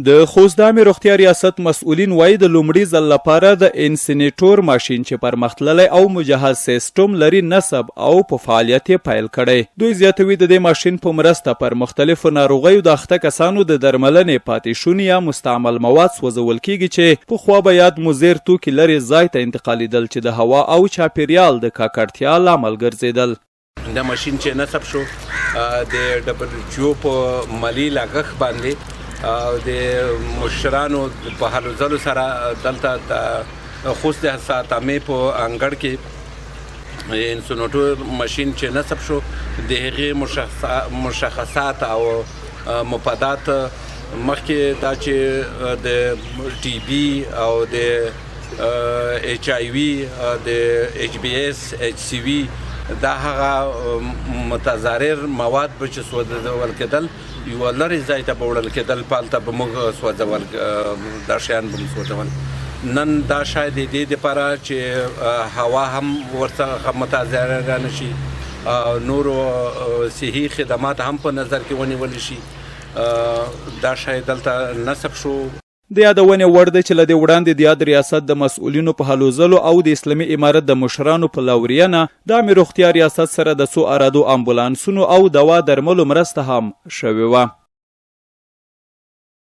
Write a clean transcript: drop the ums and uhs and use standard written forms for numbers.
د خوست د عامې روغتیا ریاست مسؤلین وایي د لومړي ځل لپاره د انسینیټور ماشین چې پرمختللی او مجهز سیسټم لري نصب او په فعالیت یې پیل کړی. دوی زیاتوي د دې ماشین په مرسته پر مختلفو ناروغیو د اخته کسانو د درملنې پاتې شونې یا مستعمل مواد سوځول کیږي چې پخوا به یاد مضر توکي لرې ځای ته انتقالیدل چې د هوا او چاپیریال د ککړتیا لامل ګرځېدل. دا ماشین چې نصب شو د WHO په مالي لاګښت باندې د مشرانو په هلو ځلو سره دلته د خوست د حساتامې په انګړ کې انسینیټور ماشین چې نصب شو د هغې مشخصات او مفادات مخکې دا چې د ټي بي او د HIV د HBS HCV دا هغه متضرر مواد به چې سوځول کېدل یوه لرې ځای ته به وړل کېدل په هلته به موږ سوځول دا شیان به سوځول. نن دا شاید د دې دپاره چې هوا هم ورڅخه متضرره نه شي نورو صحي خدمات هم په نظر کې ونیول شي دا شاید دلته نصب شو. د یادونې وړ دی چې له دې وړاندې د یاد ریاست د مسؤلینو په هلو ځلو او د اسلامي امارت د مشرانو په لورینه د عامې روغتیا ریاست سره د څو ارادو امبولانسونو او دوا درملو مرسته هم شوې وه.